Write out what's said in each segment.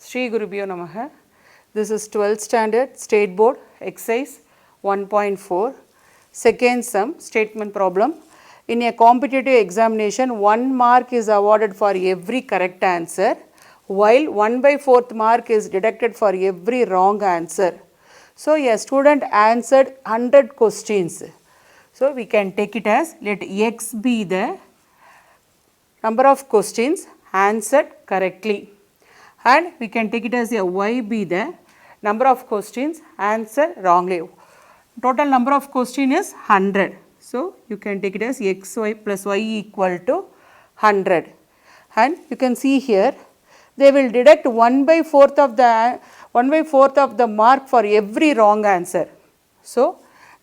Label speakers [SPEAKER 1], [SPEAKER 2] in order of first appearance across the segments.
[SPEAKER 1] Shri Gurubhyo Namaha. This is 12th standard state board exercise 1.4 second sum statement problem. In a competitive examination, 1 mark is awarded for every correct answer, while 1/4 mark is deducted for every wrong answer. So, a student answered 100 questions. So, we can take it as let x be the number of questions answered correctly, and we can take it as a y be the number of questions answered wrongly. Total number of question is 100. So, you can take it as xy plus y equal to 100, and you can see here they will deduct 1/4 of the mark for every wrong answer. So,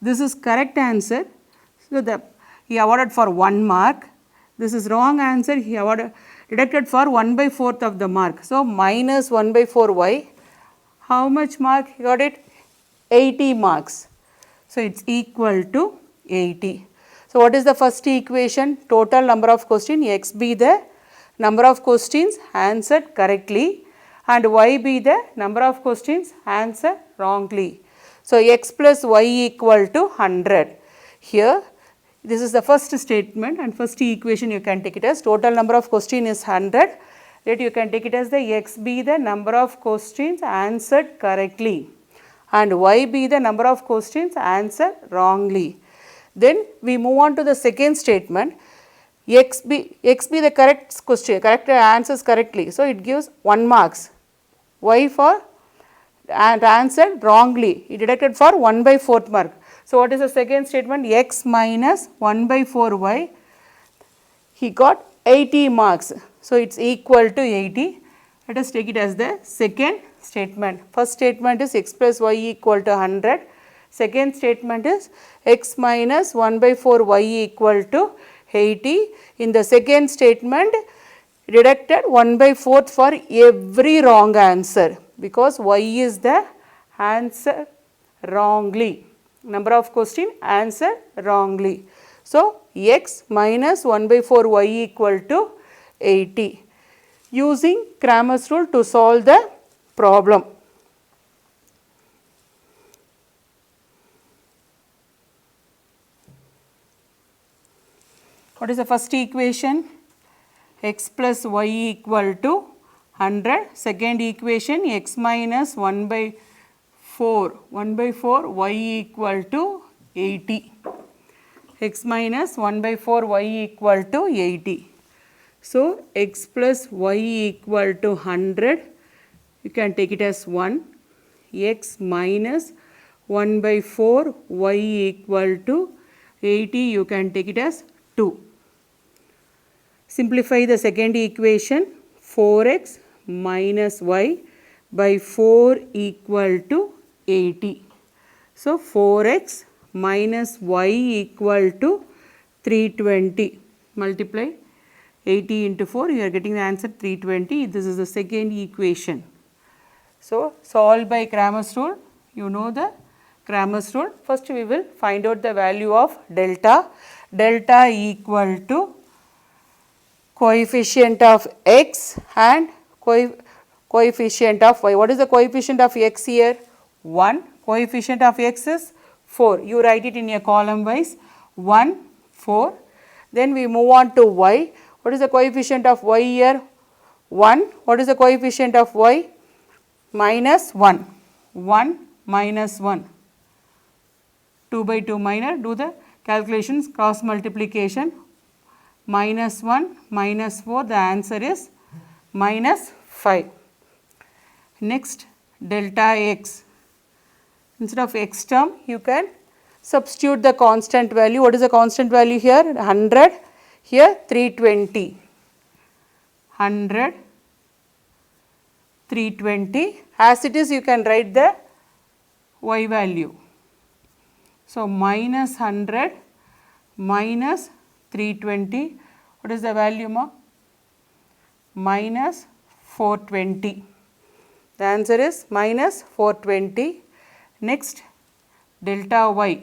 [SPEAKER 1] this is correct answer. So, he awarded for 1 mark. This is wrong answer, he awarded deducted for 1/4 of the mark. So, minus 1/4 y, how much mark he got it? 80 marks. So, it is equal to 80. So, what is the first equation? Total number of questions, x be the number of questions answered correctly and y be the number of questions answered wrongly. So, x plus y equal to 100. Here this is the first statement and first equation you can take it as total number of question is 100. That you can take it as the x be the number of questions answered correctly and y be the number of questions answered wrongly. Then we move on to the second statement. X be the correct answers correctly. So, it gives 1 marks. Y for and answered wrongly, it deducted for 1/4 mark. So, what is the second statement? X minus 1/4 y, he got 80 marks. So, it is equal to 80. Let us take it as the second statement. First statement is x plus y equal to 100. Second statement is x minus 1/4 y equal to 80. In the second statement, deducted 1/4 for every wrong answer because y is the answer wrongly. Number of question answer wrongly. So, x minus 1/4 y equal to 80. Using Cramer's rule to solve the problem. What is the first equation? X plus y equal to 100. Second equation, x minus 1/4 y equal to 80. X minus 1/4 y equal to 80. So, x plus y equal to 100, you can take it as 1. X minus 1/4 y equal to 80, you can take it as 2. Simplify the second equation, 4x minus y by 4 equal to 80. So, 4x minus y equal to 320. Multiply 80 into 4, you are getting the answer 320. This is the second equation. So, solve by Cramer's rule. You know the Cramer's rule. First we will find out the value of delta. Delta equal to coefficient of x and coefficient of y. What is the coefficient of x here? 1. Coefficient of x is 4. You write it in a column wise 1, 4. Then we move on to y. What is the coefficient of y here? 1. What is the coefficient of y? Minus 1. 1 minus 1. 2 by 2 minor. Do the calculations, cross multiplication. Minus 1 minus 4, the answer is minus 5. Next, delta x. Instead of x term, you can substitute the constant value. What is the constant value here? 100. Here 320. 100, 320. As it is, you can write the y value. So, minus 100 minus 320. What is the value, ma? Minus 420. The answer is minus 420. Next, delta y.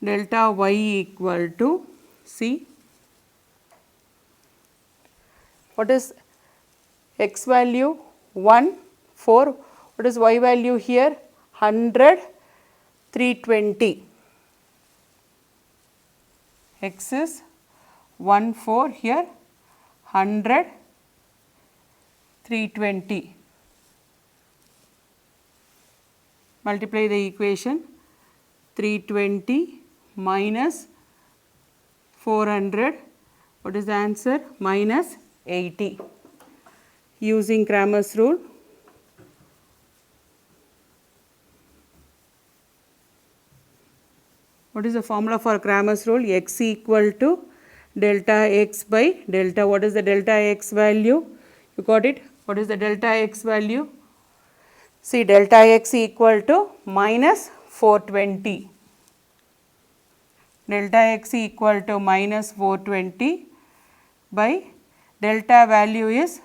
[SPEAKER 1] Delta y equal to, see, What is x value? 1, 4. What is y value here? 100, 320. X is 1, 4 here, 100, 320. Multiply the equation. 320 minus 400. What is the answer? Minus 80. Using Cramer's rule. What is the formula for Cramer's rule? X equal to delta x by delta. What is the delta x value? You got it? What is the delta x value? See, delta x equal to minus 420. Delta x equal to minus 420 by delta value is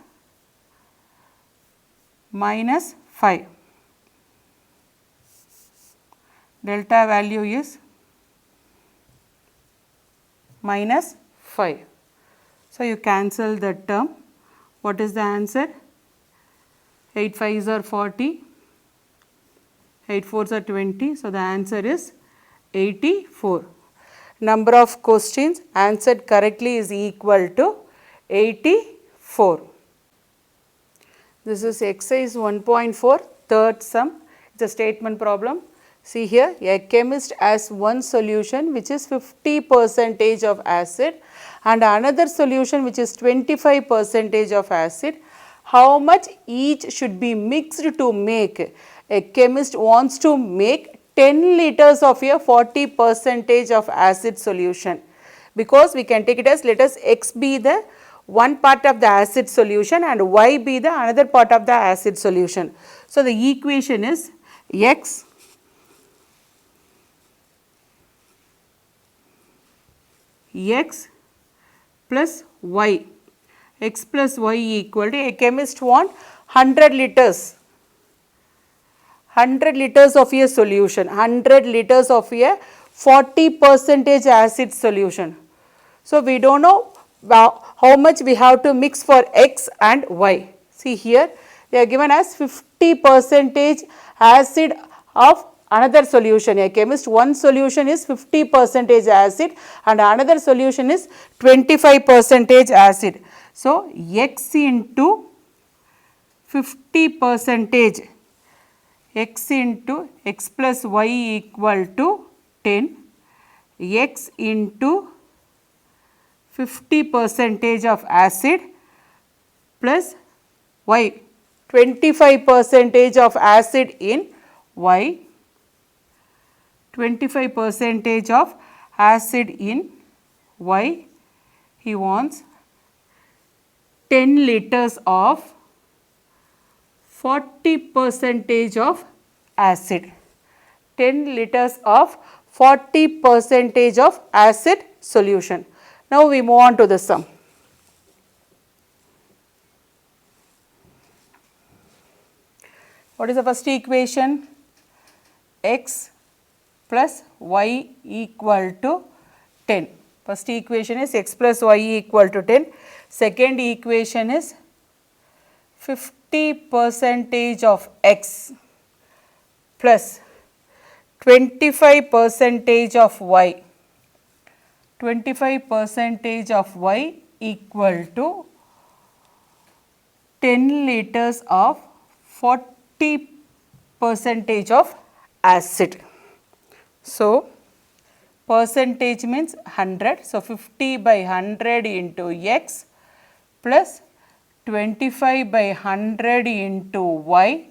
[SPEAKER 1] minus 5. Delta value is minus 5. So, you cancel that term. What is the answer? 8 5s are 40, 8 4s are 20. So, the answer is 84. Number of questions answered correctly is equal to 84. This is exercise 1.4, third sum. It is a statement problem. See here, a chemist has one solution which is 50% of acid and another solution which is 25% of acid. How much each should be mixed to make? A chemist wants to make 10 liters of a 40% of acid solution. Because we can take it as, let us x be the one part of the acid solution and y be the another part of the acid solution. So, the equation is x plus y. X plus y equal to, a chemist want 100 liters. 100 liters of a solution, 100 liters of a 40% acid solution. So, we do not know how much we have to mix for x and y. See here, they are given as 50% acid of another solution. A chemist, one solution is 50% acid and another solution is 25% acid. So, x into 50%, x into x plus y equal to 10, x into 50% of acid plus y, 25% of acid in y, 25% of acid in y. He wants 10 liters of 40% of acid, 10 liters of 40% of acid solution. Now, we move on to the sum. What is the first equation? X plus y equal to 10. First equation is x plus y equal to 10. Second equation is 50% of x plus 25% of y. 25% of y equal to 10 liters of 40% of acid. So, percentage means 100. So, 50 by 100 into x plus 25 by 100 into y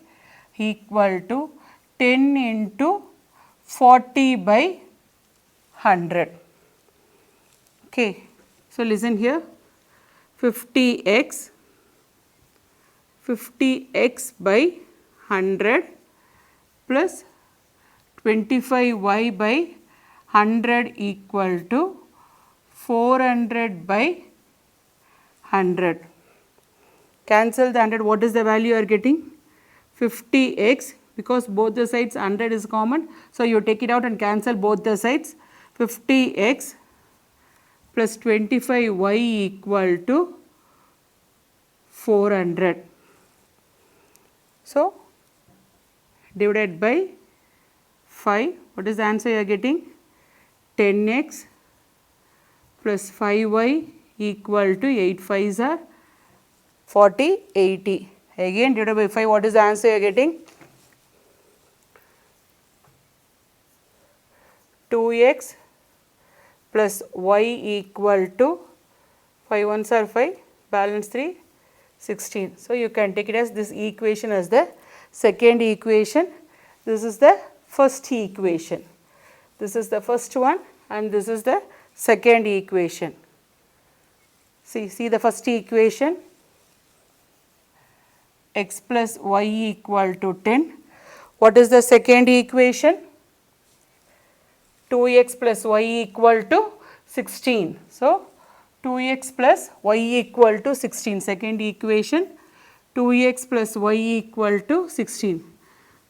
[SPEAKER 1] equal to 10 into 40 by 100. Okay. So, listen here, 50x by 100 plus 25y by 100 equal to 400 by 100. Cancel the 100, what is the value you are getting? 50x, because both the sides 100 is common. So, you take it out and cancel both the sides. 50x plus 25y equal to 400. So divided by 5, what is the answer you are getting? 10x plus 5y equal to 8 5s are 40, 80. Again divided by 5, what is the answer you are getting? 2x plus y equal to 5 ones are 5, balance 3, 16. So you can take it as this equation as the second equation. This is the first equation. This is the first one and this is the second equation. See the first equation, x plus y equal to 10. What is the second equation? 2x plus y equal to 16. So 2x plus y equal to 16. Second equation, 2x plus y equal to 16.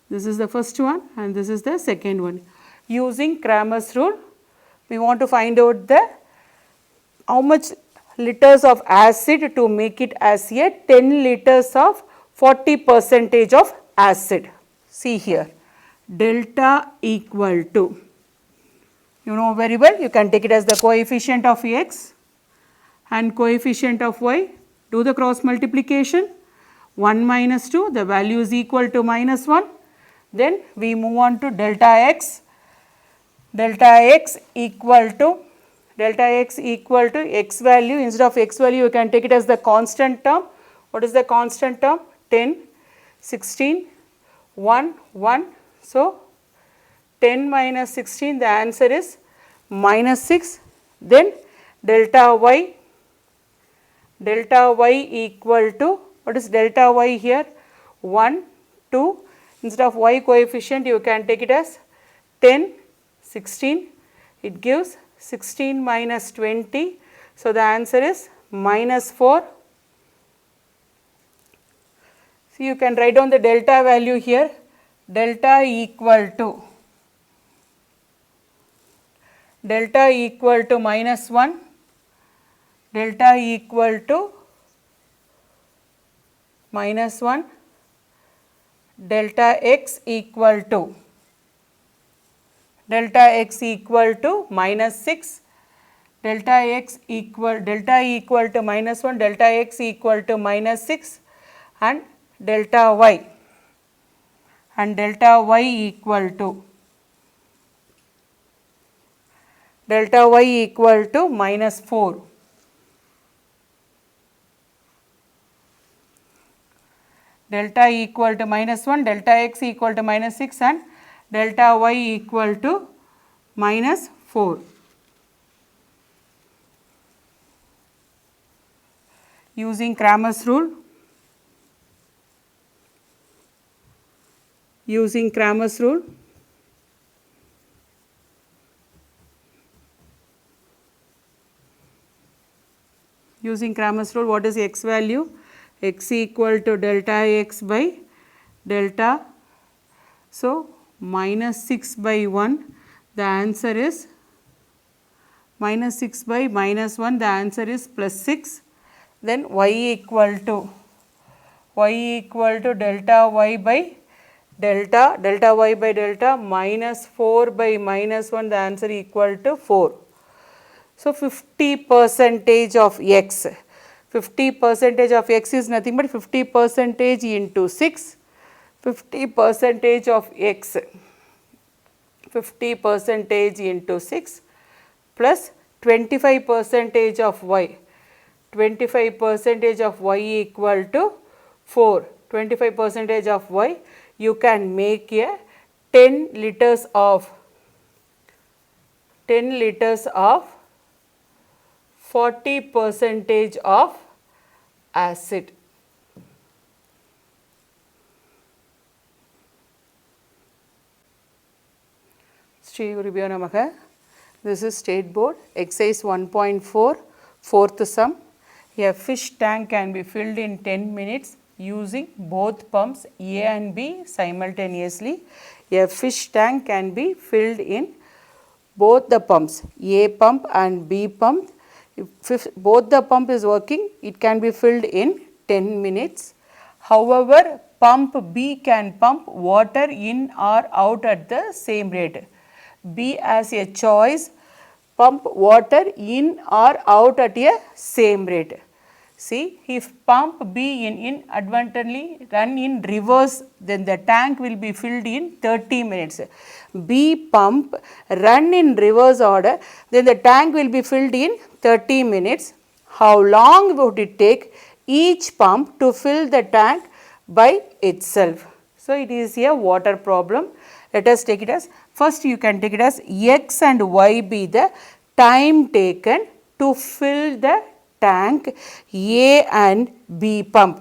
[SPEAKER 1] This is the first one and this is the second one. Using Cramer's rule, we want to find out the how much liters of acid to make it as a 10 liters of 40% of acid. See here, delta equal to, you know very well, you can take it as the coefficient of x and coefficient of y. Do the cross multiplication. 1 minus 2, the value is equal to minus 1. Then we move on to delta x. Delta x equal to x value. Instead of x value, you can take it as the constant term. What is the constant term? 10, 16, 1, 1. So 10 minus 16, the answer is minus 6. Then delta y equal to, what is delta y here? 1, 2. Instead of y coefficient, you can take it as 10, 16. It gives 16 minus 20. So the answer is minus 4. So you can write down the delta value here. Delta equal to minus 1, delta equal to minus 1, delta x equal to minus 6, delta equal to minus 1, delta x equal to minus 6 and delta y equal to minus 4. Delta equal to minus 1, delta x equal to minus 6 and delta y equal to minus 4. Using Cramer's rule, what is x value? X equal to delta x by delta. So minus 6 by 1, the answer is minus 6 by minus 1, the answer is plus 6. Then y equal to delta y by delta, minus 4 by minus 1, the answer equal to 4. So 50% of x. 50% of x is nothing but 50% into 6. 50% of x, 50% into 6 plus 25% of y. 25% of y equal to 4. 25% of y, you can make a 10 liters of 40% of acid. Sri Gurubhyo Namaha. This is State Board exercise 1.4, fourth sum. A fish tank can be filled in 10 minutes using both pumps A and B simultaneously. A fish tank can be filled in both the pumps, A pump and B pump. If both the pump is working, it can be filled in 10 minutes. However, pump B can pump water in or out at the same rate. B as a choice, pump water in or out at a same rate. See, if pump B inadvertently run in reverse, then the tank will be filled in 30 minutes. B pump run in reverse order, then the tank will be filled in 30 minutes. How long would it take each pump to fill the tank by itself? So, it is a water problem. Let us take it as, first you can take it as X and Y be the time taken to fill the tank A and B pump.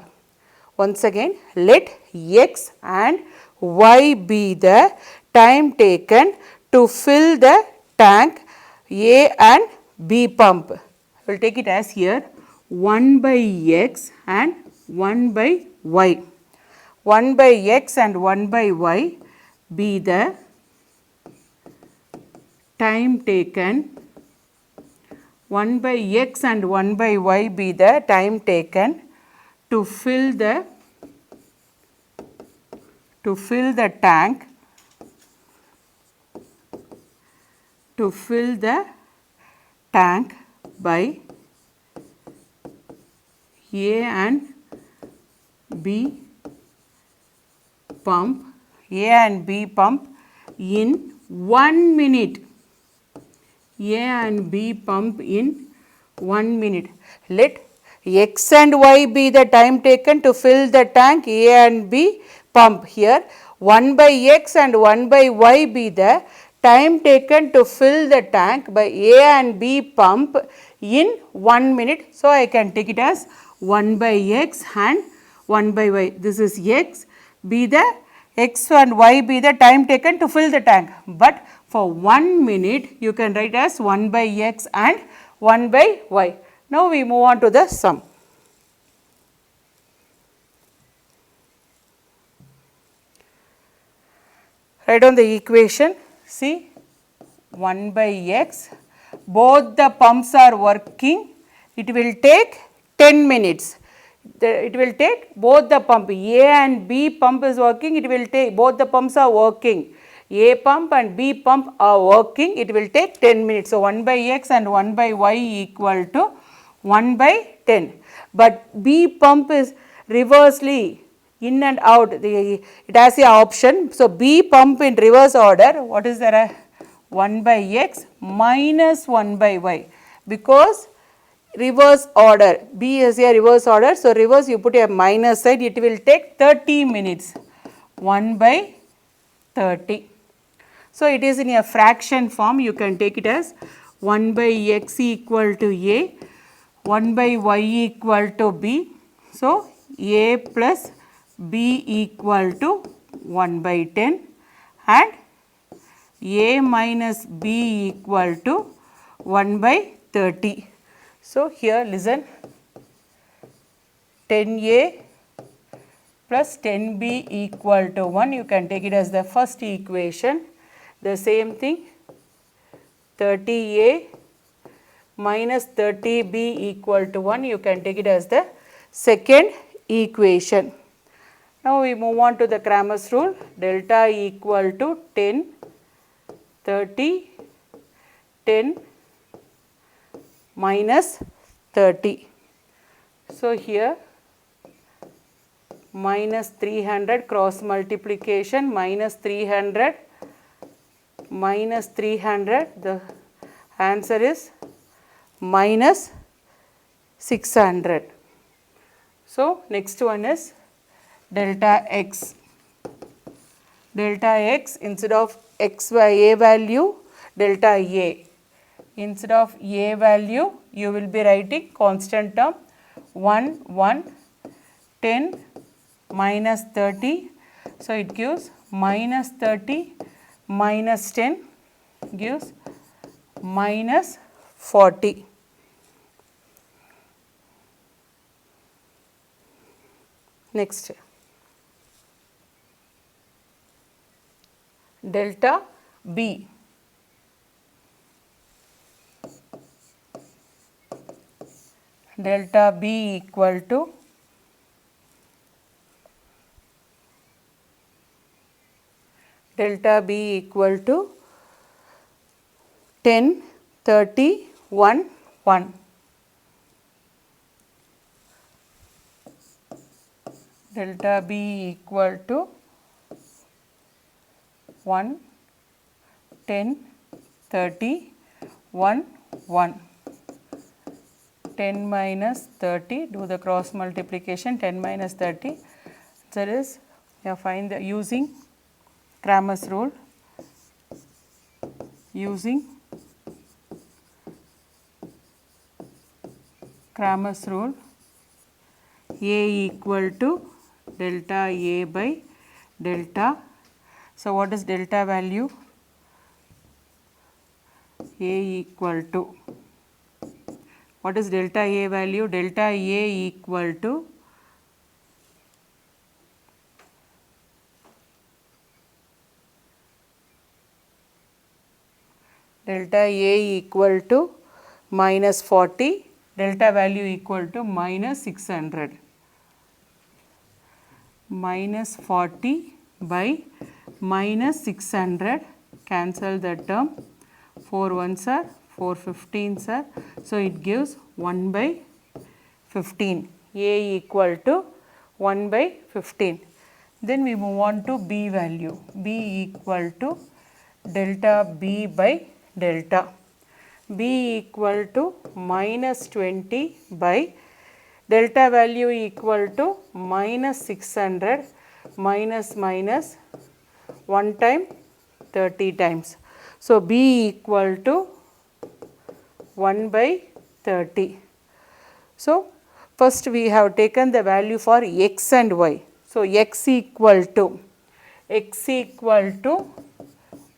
[SPEAKER 1] Once again, let X and Y be the time taken to fill the tank A and B pump. We will take it as here 1 by X and 1 by Y. 1 by X and 1 by Y be the time taken, 1 by X and 1 by Y be the time taken to fill the tank, by A and B pump, in 1 minute. A and B pump in 1 minute. Let X and Y be the time taken to fill the tank A and B pump. Here 1 by X and 1 by Y be the time taken to fill the tank by A and B pump in 1 minute. So, I can take it as 1 by X and 1 by Y. This is X be the X and Y be the time taken to fill the tank. But for 1 minute you can write as 1 by X and 1 by Y. Now, we move on to the sum. Write down the equation. See, 1 by X, both the pumps are working, it will take 10 minutes. It will take both the pump, A and B pump is working, it will take, both the pumps are working. A pump and B pump are working, it will take 10 minutes. So, 1 by X and 1 by Y equal to 1 by 10. But B pump is reversely in and out, it has a option. So, B pump in reverse order, what is there? 1 by X minus 1 by Y, because reverse order, B is a reverse order. So, reverse you put a minus side, it will take 30 minutes, 1 by 30. So, it is in a fraction form, you can take it as 1 by X equal to A, 1 by Y equal to B. So, A plus B equal to 1 by 10 and A minus B equal to 1 by 30. So, here listen, 10A plus 10B equal to 1, you can take it as the first equation. The same thing, 30A minus 30B equal to 1, you can take it as the second equation. Now, we move on to the Cramer's rule, delta equal to 10, 30, 10 minus 30. So, here minus 300 cross multiplication, minus 300, the answer is minus 600. So, next one is delta x. Delta x, instead of x by a value, delta a. Instead of a value, you will be writing constant term 1, 1, 10 minus 30. So, it gives minus 30 minus 10 gives minus 40. Next, delta B. Delta B equal to delta B equal to 10, 30, 1, 1. Delta B equal to 1, 10, 30, 1, 1. 10 minus 30, do the cross multiplication, 10 minus 30, that is, you find the using Cramer's rule, using Cramer's rule, A equal to delta A by delta. So, what is delta value? A equal to, what is delta A value? Delta A equal to delta A equal to minus 40, delta value equal to minus 600. Minus 40 by minus 600, cancel the term, 4 ones are 4 15s are, so it gives 1 by 15, A equal to 1 by 15. Then we move on to B value, B equal to delta B by delta. B equal to minus 20 by delta value equal to minus 600 minus 1 time 30 times. So, B equal to 1 by 30. So, first we have taken the value for x and y. So, x equal to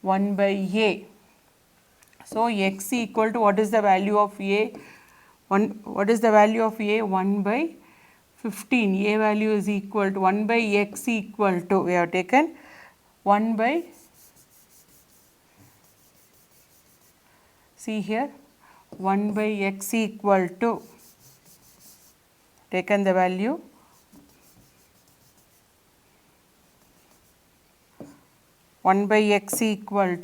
[SPEAKER 1] 1 by a. So, x equal to, what is the value of a? What is the value of a? 1 by 15. A value is equal to 1 by x equal to, we have taken 1 by, see here, 1 by x equal to, taken the value 1 by x equal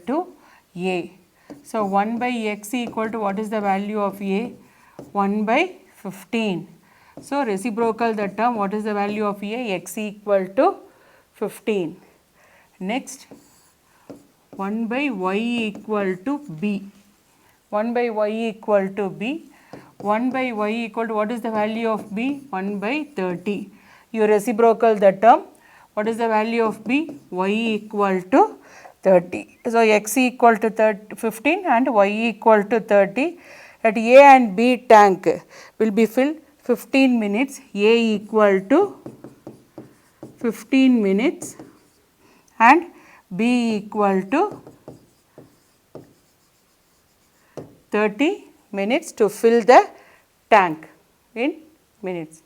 [SPEAKER 1] to a. So, 1 by x equal to, what is the value of a? 1 by 15. So, reciprocal the term, what is the value of a? X equal to 15. Next, 1 by y equal to b. 1 by y equal to b. 1 by y equal to, what is the value of b? 1 by 30. You reciprocal the term, what is the value of b? Y equal to 30. So, x equal to 15 and y equal to 30. At A and B tank will be filled 15 minutes, A equal to 15 minutes and B equal to 30 minutes to fill the tank in minutes.